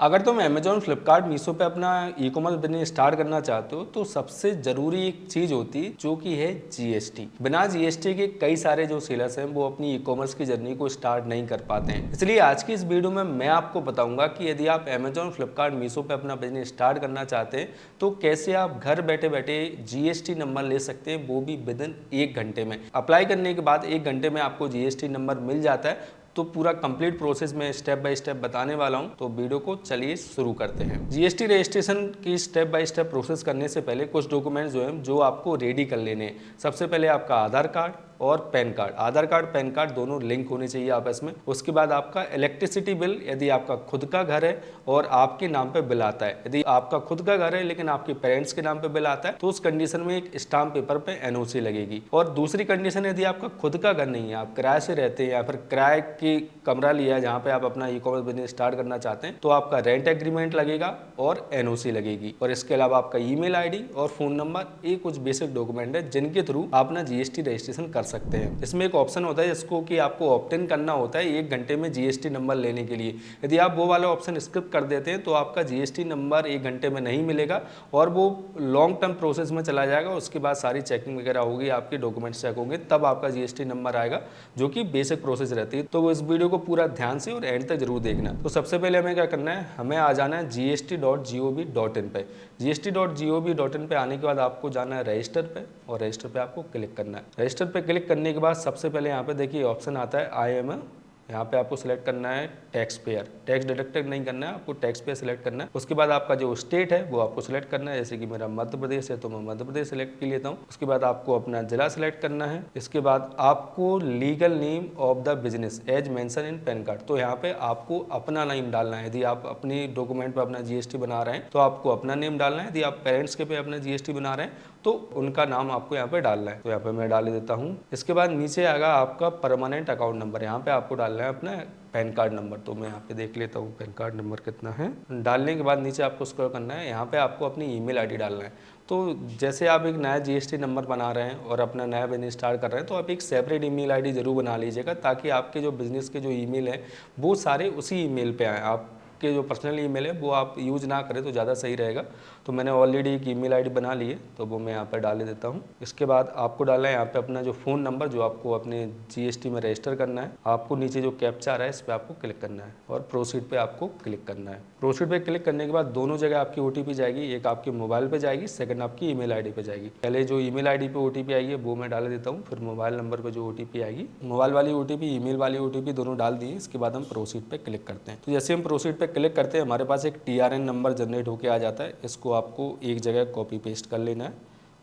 अगर तुम अमेजोन, फ्लिपकार्ट, मीशो पे अपना ई कॉमर्स बिजनेस स्टार्ट करना चाहते हो तो सबसे जरूरी एक चीज होती है जो कि है जीएसटी। बिना जीएसटी के कई सारे जो सेलर्स हैं वो अपनी ई कॉमर्स की जर्नी को स्टार्ट नहीं कर पाते हैं। इसलिए आज की इस वीडियो में मैं आपको बताऊंगा कि यदि आप अमेजोन, फ्लिपकार्ट, मीशो पे अपना बिजनेस स्टार्ट करना चाहते हैं तो कैसे आप घर बैठे बैठे जीएसटी नंबर ले सकते हैं, वो भी विद इन 1 घंटे में। अप्लाई करने के बाद 1 घंटे में आपको जीएसटी नंबर मिल जाता है। तो पूरा कंप्लीट प्रोसेस में स्टेप बाय स्टेप बताने वाला हूं, तो वीडियो को चलिए शुरू करते हैं। जीएसटी रजिस्ट्रेशन की स्टेप बाय स्टेप प्रोसेस करने से पहले कुछ डॉक्यूमेंट्स जो हैं जो आपको रेडी कर लेने हैं। सबसे पहले आपका आधार कार्ड और पैन कार्ड। आधार कार्ड, पैन कार्ड दोनों लिंक होने चाहिए आपस में। उसके बाद आपका इलेक्ट्रिसिटी बिल, यदि आपका खुद का घर है और आपके नाम पे बिल आता है। यदि आपका खुद का घर है लेकिन आपके पेरेंट्स के नाम पे बिल आता है तो उस कंडीशन में एक स्टाम्प पेपर पे एनओसी लगेगी। और दूसरी कंडीशन, यदि आपका खुद का घर नहीं है, आप किराए से रहते हैं या फिर किराए की कमरा लिया है जहाँ पे आप अपना ई कॉमर्स बिजनेस स्टार्ट करना चाहते हैं, तो आपका रेंट एग्रीमेंट लगेगा और एनओसी लगेगी। और इसके अलावा आपका ईमेल आईडी और फोन नंबर, ये कुछ बेसिक डॉक्यूमेंट है जिनके थ्रू आप ना जीएसटी रजिस्ट्रेशन कर सकते हैं। इसमें एक ऑप्शन होता है जिसको कि आपको ऑप्ट इन करना होता है 1 घंटे में जीएसटी नंबर लेने के लिए। यदि आप वो वाला ऑप्शन स्किप कर देते हैं तो आपका जीएसटी नंबर 1 घंटे में नहीं मिलेगा और वो लॉन्ग टर्म प्रोसेस में चला जाएगा। उसके बाद सारी चेकिंग वगैरह होगी, आपके डॉक्यूमेंट्स चेक होंगे, तब आपका जीएसटी नंबर आएगा, जो कि बेसिक प्रोसेस रहती है। तो इस वीडियो को पूरा ध्यान से और एंड तक जरूर देखना। तो सबसे पहले हमें क्या करना है, हमें आ जाना है gst.gov.in पे। gst.gov.in पे आने के बाद आपको जाना है रजिस्टर पे और रजिस्टर पे आपको क्लिक करना है। रजिस्टर पे क्लिक करने के बाद सबसे पहले यहाँ पे देखिए ऑप्शन आता है आई एम। यहाँ पे आपको सिलेक्ट करना है टैक्स पेयर। टैक्स डिडक्टेड नहीं करना है, आपको टैक्स पेयर सिलेक्ट करना है। उसके बाद आपका जो स्टेट है वो आपको सिलेक्ट करना है। जैसे कि मेरा मध्य प्रदेश है तो मैं मध्य प्रदेश सिलेक्ट कर लेता हूँ। उसके बाद आपको अपना जिला सिलेक्ट करना है। इसके बाद आपको legal name of the business as mention in PAN card, तो यहाँ पे आपको अपना नेम डालना है। यदि आप अपनी डॉक्यूमेंट पर अपना जीएसटी बना रहे हैं तो आपको अपना नेम डालना है। यदि आप पेरेंट्स के पे अपना जीएसटी बना रहे हैं तो उनका नाम आपको यहाँ पे डालना है। तो यहाँ पे मैं डाल देता हूँ। इसके बाद नीचे आएगा आपका परमानेंट अकाउंट नंबर। यहाँ पे आपको डालना है अपना पैन कार्ड नंबर। तो मैं यहाँ पे देख लेता हूँ पैन कार्ड नंबर कितना है। डालने के बाद नीचे आपको स्क्रॉल करना है, यहाँ पे आपको अपनी ईमेल आईडी डालना है। तो जैसे आप एक नया जीएसटी नंबर बना रहे हैं और अपना नया बिजनेस स्टार्ट कर रहे हैं तो आप एक सेपरेट ईमेल आईडी जरूर बना लीजिएगा, ताकि आपके जो बिजनेस के जो ईमेल है वो सारे उसी ईमेल पे आए। आप के जो पर्सनल ईमेल है वो आप यूज़ ना करें तो ज़्यादा सही रहेगा। तो मैंने ऑलरेडी एक ईमेल आईडी बना ली है तो वो मैं यहाँ पर डाल देता हूँ। इसके बाद आपको डालना है यहाँ पे अपना जो फ़ोन नंबर जो आपको अपने जीएसटी में रजिस्टर करना है। आपको नीचे जो कैप्चा आ रहा है इस पर आपको क्लिक करना है और प्रोसीड पे आपको क्लिक करना है। प्रोसीड पे क्लिक करने के बाद दोनों जगह आपकी ओटीपी जाएगी, एक आपके मोबाइल पे जाएगी, सेकंड आपकी ईमेल आईडी पे जाएगी। पहले जो ईमेल आईडी पे ओटीपी आएगी वो मैं डाल देता हूँ, फिर मोबाइल नंबर पे जो ओटीपी आएगी, मोबाइल वाली ओटीपी, ईमेल वाली ओटीपी दोनों डाल दिए। इसके बाद हम प्रोसीड पे क्लिक करते हैं। तो जैसे हम प्रोसीड पे क्लिक करते हैं हमारे पास एक टीआरएन नंबर जनरेट होकर आ जाता है। इसको आपको एक जगह कॉपी पेस्ट कर लेना है।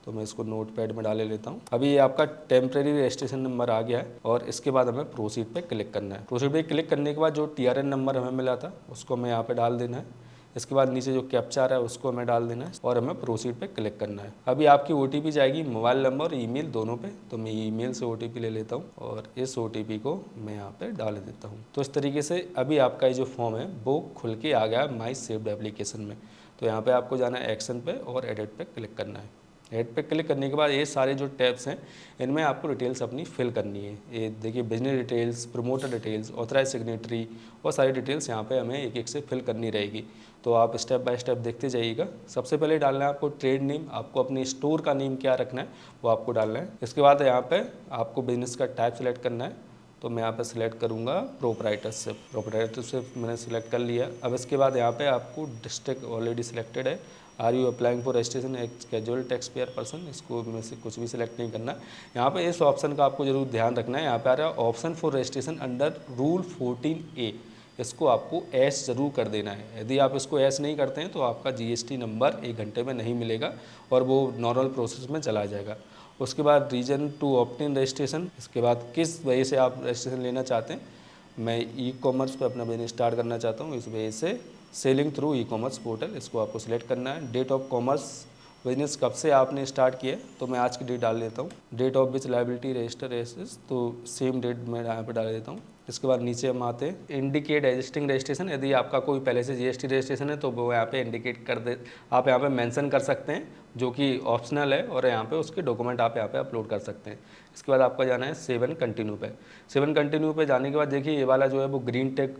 तो मैं इसको नोटपैड में डाले लेता हूँ। अभी ये आपका टेम्प्रेरी रजिस्ट्रेशन नंबर आ गया है और इसके बाद हमें प्रोसीड पे क्लिक करना है। प्रोसीड पे क्लिक करने के बाद जो टीआरएन नंबर हमें मिला था उसको हमें यहाँ पे डाल देना है। इसके बाद नीचे जो कैप्चा आ रहा है उसको हमें डाल देना है और हमें प्रोसीड पे क्लिक करना है। अभी आपकी ओटीपी जाएगी मोबाइल नंबर और ईमेल दोनों पे। तो मैं ईमेल से ओटीपी ले लेता हूँ और इस ओटीपी को मैं यहाँ पे डाल देता हूँ। तो इस तरीके से अभी आपका ये जो फॉर्म है वो खुल के आ गया माई सेव्ड एप्लीकेशन में। तो यहाँ पे आपको जाना है एक्शन पे और एडिट पे क्लिक करना है। एड पे क्लिक करने के बाद ये सारे जो टैब्स हैं इनमें आपको डिटेल्स अपनी फिल करनी है। ये देखिए business details, promoter details, authorise signatory और सारी डिटेल्स यहाँ पे हमें एक एक से फिल करनी रहेगी। तो आप स्टेप बाय स्टेप देखते जाइएगा। सबसे पहले डालना है आपको ट्रेड नेम, आपको अपने स्टोर का नेम क्या रखना है वो आपको डालना है। इसके बाद यहाँ पे आपको बिजनेस का टाइप सेलेक्ट करना है। तो मैं यहाँ पे सिलेक्ट करूँगा प्रोप्राइटरशिप। प्रोप्राइटरशिप मैंने सिलेक्ट कर लिया। अब इसके बाद यहाँ पे आपको डिस्ट्रिक्ट ऑलरेडी सिलेक्टेड है। Are you applying for registration casual tax payer person, इसको में से कुछ भी सिलेक्ट नहीं करना। यहाँ पे इस ऑप्शन का आपको जरूर ध्यान रखना है। यहाँ पे आ रहा है option for registration under rule 14A, इसको आपको एस जरूर कर देना है। यदि आप इसको एस नहीं करते हैं तो आपका जीएसटी नंबर 1 घंटे में नहीं मिलेगा और वो नॉर्मल प्रोसेस में चला जाएगा। उसके बाद रीजन टू ऑप्टेन रजिस्ट्रेशन, इसके बाद किस वजह से आप रजिस्ट्रेशन लेना चाहते हैं। मैं ई कॉमर्स पर अपना बिजनेस स्टार्ट करना चाहता हूँ, इस वजह से selling through e commerce portal, इसको आपको सिलेक्ट करना है। डेट ऑफ कॉमर्स, बिजनेस कब से आपने स्टार्ट किया है, तो मैं आज की डेट डाल देता हूँ। Date of which liability register assess, तो सेम डेट मैं यहाँ पे डाल देता हूँ। इसके बाद नीचे हम आते हैं इंडिकेट एग्जिस्टिंग रजिस्ट्रेशन। यदि आपका कोई पहले से जीएसटी रजिस्ट्रेशन है तो वो यहाँ पे इंडिकेट कर दे, आप यहाँ पे मेंशन कर सकते हैं, जो कि ऑप्शनल है, और यहाँ पे उसके डॉक्यूमेंट आप यहाँ पे अपलोड कर सकते हैं। इसके बाद आपका जाना है 7 कंटिन्यू पे। 7 कंटिन्यू पे जाने के बाद देखिए ये वाला जो है वो ग्रीन टेक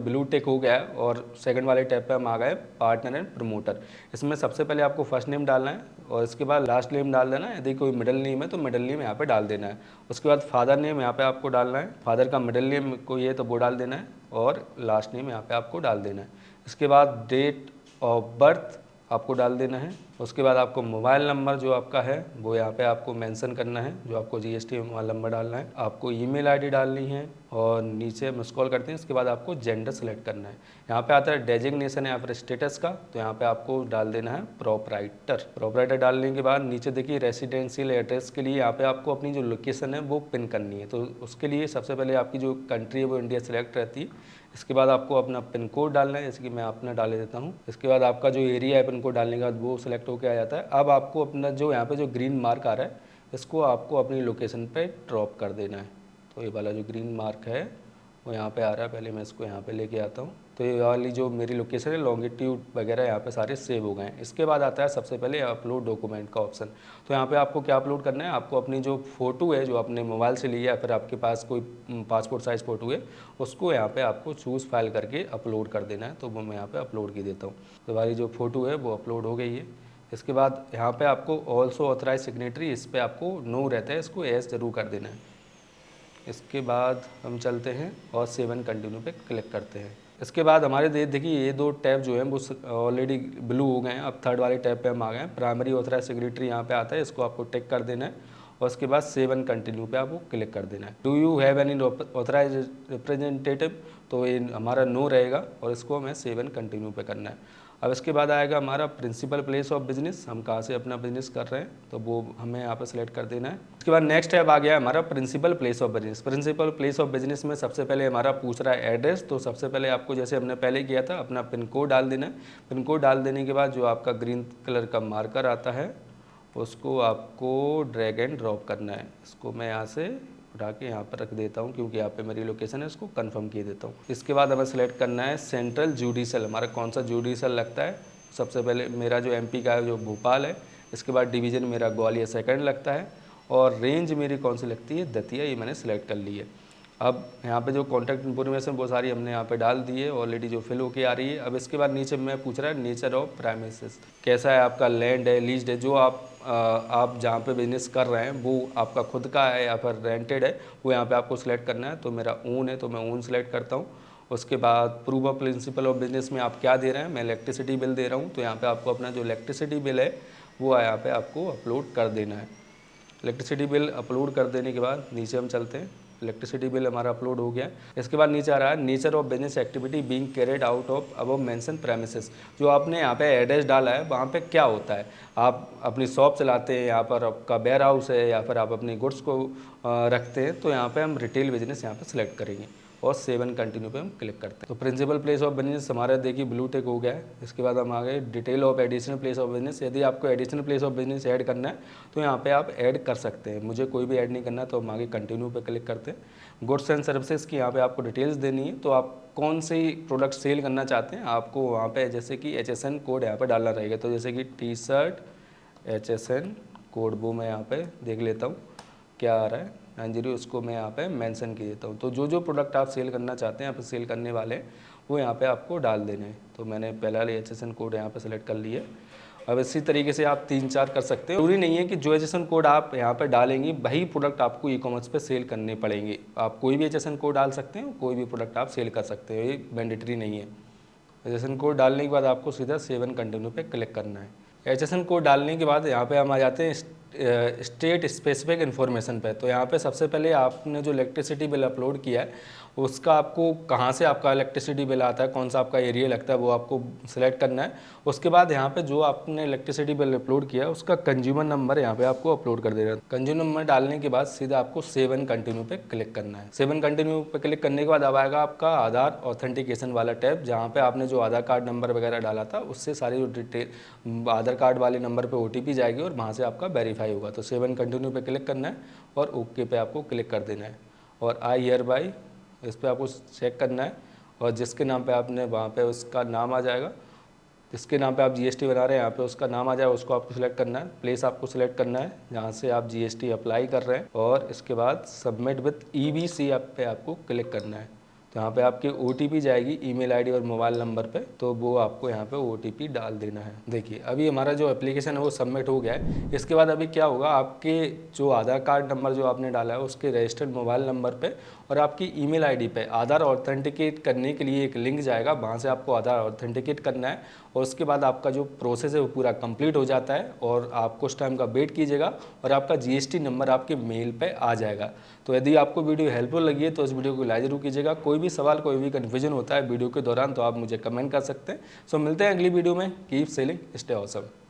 ब्लू टेक हो गया है और सेकंड वाले टैब पे हम आ गए पार्टनर एंड प्रमोटर। इसमें सबसे पहले आपको फर्स्ट नेम डालना है और इसके बाद लास्ट नेम डाल देना है। यदि कोई मिडिल नेम है तो मिडिल नेम यहाँ पे डाल देना है। उसके बाद फादर नेम यहाँ पे आपको डालना है, फादर का मिडिल नेम कोई है तो वो डाल देना है और लास्ट नेम यहाँ पे आपको डाल देना है। इसके बाद डेट ऑफ बर्थ आपको डाल देना है। उसके बाद आपको मोबाइल नंबर जो आपका है वो यहाँ पे आपको मेंशन करना है, जो आपको जीएसटी मोबाइल नंबर डालना है। आपको ईमेल आईडी डालनी है और नीचे हम स्क्रॉल करते हैं, इसके बाद आपको जेंडर सेलेक्ट करना है। यहाँ पे आता है डेजिग्नेशन है या फिर स्टेटस का, तो यहाँ पे आपको डाल देना है प्रोपराइटर। प्रोपराइटर डालने के बाद नीचे देखिए रेसिडेंशियल एड्रेस के लिए यहाँ पे आपको अपनी जो लोकेशन है वो पिन करनी है। तो उसके लिए सबसे पहले आपकी जो कंट्री है वो इंडिया सेलेक्ट रहती है। इसके बाद आपको अपना पिन कोड डालना है, जैसे कि मैं अपना डाल देता हूँ। इसके बाद आपका जो एरिया है पिन कोड डालने के बाद वो सिलेक्ट होकर आ जाता है। अब आपको अपना जो यहाँ पे जो ग्रीन मार्क आ रहा है इसको आपको अपनी लोकेशन पे ड्रॉप कर देना है। तो ये वाला जो ग्रीन मार्क है वो यहाँ पे आ रहा है, पहले मैं इसको यहाँ पे लेके आता हूँ। तो ये वाली जो मेरी लोकेशन है लॉन्गिट्यूड वगैरह यहाँ पे सारे सेव हो गए हैं। इसके बाद आता है सबसे पहले अपलोड डॉक्यूमेंट का ऑप्शन। तो यहाँ पे आपको क्या अपलोड करना है, आपको अपनी जो फ़ोटो है जो अपने मोबाइल से ली है या फिर आपके पास कोई पासपोर्ट साइज़ फ़ोटो है उसको यहाँ पे आपको चूज़ फाइल करके अपलोड कर देना है। तो वो मैं यहाँ पे अपलोड की देता हूँ। तो हमारी जो फ़ोटो है वो अपलोड हो गई है। इसके बाद यहाँ पे आपको ऑल्सो ऑथराइज सिग्नेटरी, इस पर आपको नो रहता है, इसको एस जरूर कर देना है। इसके बाद हम चलते हैं और 7 कंटिन्यू पे क्लिक करते हैं। इसके बाद हमारे देखिए ये दो टैब जो हैं वो ऑलरेडी ब्लू हो गए हैं। अब थर्ड वाले टैब पे हम आ गए हैं, प्राइमरी ऑथराइज सिग्नेटरी यहाँ पे आता है, इसको आपको टिक कर देना है और उसके बाद 7 कंटिन्यू पे आपको क्लिक कर देना है। Do you have any authorise representative, तो ये हमारा नो रहेगा और इसको हमें 7 कंटिन्यू पे करना है। अब इसके बाद आएगा हमारा प्रिंसिपल प्लेस ऑफ बिजनेस, हम कहाँ से अपना बिजनेस कर रहे हैं तो वो हमें यहाँ पर सिलेक्ट कर देना है। उसके बाद नेक्स्ट टैब आ गया हमारा principal place of business. Principal place of business में सबसे पहले हमारा पूछ रहा है एड्रेस। तो सबसे पहले आपको जैसे हमने पहले किया था अपना पिन कोड डाल देना है। पिन कोड डाल देने के बाद जो आपका ग्रीन कलर का मार्कर आता है उसको आपको ड्रैग एंड ड्रॉप करना है। इसको मैं यहाँ से उठा के यहाँ पर रख देता हूँ क्योंकि यहाँ पे मेरी लोकेशन है, इसको कंफर्म किए देता हूँ। इसके बाद हमें सेलेक्ट करना है सेंट्रल जुडिशल, हमारा कौन सा जुडिशल लगता है। सबसे पहले मेरा जो एमपी का है जो भोपाल है। इसके बाद डिवीज़न मेरा ग्वालियर सेकंड लगता है और रेंज मेरी कौन सी लगती है, दतिया, ये मैंने सेलेक्ट कर ली है। अब यहाँ पे जो कॉन्टैक्ट इन्फॉर्मेशन वो सारी हमने यहाँ पे डाल दी है, ऑलरेडी जो फिल होके आ रही है। अब इसके बाद नीचे मैं पूछ रहा है नेचर ऑफ प्रेमिसेस, कैसा है आपका, लैंड है, लीज्ड है, जो आप जहाँ पे बिजनेस कर रहे हैं वो आपका खुद का है या फिर रेंटेड है, वो यहाँ पे आपको सिलेक्ट करना है। तो मेरा ओन है तो मैं ओन सेलेक्ट करता हूँ। उसके बाद proof of principle of business में आप क्या दे रहे हैं, मैं इलेक्ट्रिसिटी बिल दे रहा हूँ, तो यहाँ पे आपको अपना जो इलेक्ट्रिसिटी बिल है वो यहाँ पे आपको अपलोड कर देना है। इलेक्ट्रिसिटी बिल अपलोड कर देने के बाद नीचे हम चलते हैं, इलेक्ट्रिसिटी बिल हमारा अपलोड हो गया है। इसके बाद नीचे आ रहा है nature of business activity being carried out of above mention premises. जो आपने यहाँ पे एड्रेस डाला है वहाँ पे क्या होता है, आप अपनी शॉप चलाते हैं, यहाँ पर आपका वेयर हाउस है या फिर आप अपनी गुड्स को रखते हैं, तो यहाँ पे हम रिटेल बिजनेस यहाँ पे सिलेक्ट करेंगे और 7 कंटिन्यू पे हम क्लिक करते हैं। तो प्रिंसिपल प्लेस ऑफ बिजनेस हमारा देखिए ब्लू टिक हो गया है। इसके बाद हम आ गए detail of additional place of business. यदि आपको additional place of business add करना है तो यहाँ पे आप ऐड कर सकते हैं, मुझे कोई भी ऐड नहीं करना, तो हम आगे कंटिन्यू पे क्लिक करते हैं। गुड्स एंड सर्विसेज की यहाँ पे आपको डिटेल्स देनी है, तो आप कौन से प्रोडक्ट सेल करना चाहते हैं आपको वहाँ पे जैसे कि HSN कोड यहाँ पे डालना रहेगा। तो जैसे कि टी शर्ट HSN कोड वो मैं यहाँ पे देख लेता हूँ क्या आ रहा है 90, उसको मैं यहाँ पे मेंशन कर देता हूँ। तो जो प्रोडक्ट आप सेल करना चाहते हैं यहाँ पे सेल करने वाले वो यहाँ पे आपको डाल देने हैं। तो मैंने पहला HSN कोड यहाँ पे सेलेक्ट कर लिया। अब इसी तरीके से आप 3-4 कर सकते हो। जरूरी नहीं है कि जो HSN कोड आप यहाँ पे डालेंगे वही प्रोडक्ट आपको ई-कॉमर्स पे सेल करने पड़ेंगे। आप कोई भी HSN कोड डाल सकते हैं, कोई भी प्रोडक्ट आप सेल कर सकते हो, ये मैंडेटरी नहीं है। HSN कोड डालने के बाद आपको सीधा 7 कंटिन्यू पे क्लिक करना है। HSN कोड डालने के बाद यहाँ पे हम आ जाते हैं स्टेट स्पेसिफिक इन्फॉर्मेशन पे। तो यहाँ पे सबसे पहले आपने जो इलेक्ट्रिसिटी बिल अपलोड किया है उसका आपको कहाँ से आपका इलेक्ट्रिसिटी बिल आता है, कौन सा आपका एरिया लगता है, वो आपको सिलेक्ट करना है। उसके बाद यहाँ पे जो आपने इलेक्ट्रिसिटी बिल अपलोड किया है उसका कंज्यूमर नंबर यहाँ पे आपको अपलोड कर देना है। कंज्यूमर नंबर डालने के बाद सीधा आपको 7 कंटिन्यू पे क्लिक करना है। 7 कंटिन्यू पे क्लिक करने के बाद अब आएगा आपका आधार ऑथेंटिकेशन वाला टैब, जहाँ पे आपने जो आधार कार्ड नंबर वगैरह डाला था उससे सारी जो डिटेल आधार कार्ड वाले नंबर पे OTP जाएगी और वहाँ से आपका वेरीफाई होगा। तो 7 कंटिन्यू पे क्लिक करना है और ओके पे आपको क्लिक कर देना है और आई हियर बाय इस पर आपको चेक करना है और जिसके नाम पे आपने वहाँ पे उसका नाम आ जाएगा, जिसके नाम पे आप जीएसटी बना रहे हैं, यहाँ पे उसका नाम आ जाए, उसको आपको सिलेक्ट करना है। प्लेस आपको सिलेक्ट करना है जहाँ से आप जीएसटी अप्लाई कर रहे हैं, और इसके बाद सबमिट विथ ईबीसी ऐप पे आपको क्लिक करना है। तो यहाँ पे आपकी ओटीपी जाएगी ईमेल आईडी और मोबाइल नंबर पे, तो वो आपको यहाँ पे ओटीपी डाल देना है। देखिए अभी हमारा जो एप्लीकेशन है वो सबमिट हो गया है। इसके बाद अभी क्या होगा, आपके जो आधार कार्ड नंबर जो आपने डाला है उसके रजिस्टर्ड मोबाइल नंबर पे और आपकी ईमेल आईडी पे आधार ऑथेंटिकेट करने के लिए एक लिंक जाएगा, वहाँ से आपको आधार ऑथेंटिकेट करना है, और उसके बाद आपका जो प्रोसेस है वो पूरा कंप्लीट हो जाता है और आप कुछ टाइम का वेट कीजिएगा और आपका जीएसटी नंबर आपके मेल पे आ जाएगा। तो यदि आपको वीडियो हेल्पफुल लगी है तो इस वीडियो को लाइक जरूर कीजिएगा। कोई भी सवाल, कोई भी कन्फ्यूजन होता है वीडियो के दौरान तो आप मुझे कमेंट कर सकते हैं। सो मिलते हैं अगली वीडियो में। Keep selling, stay awesome.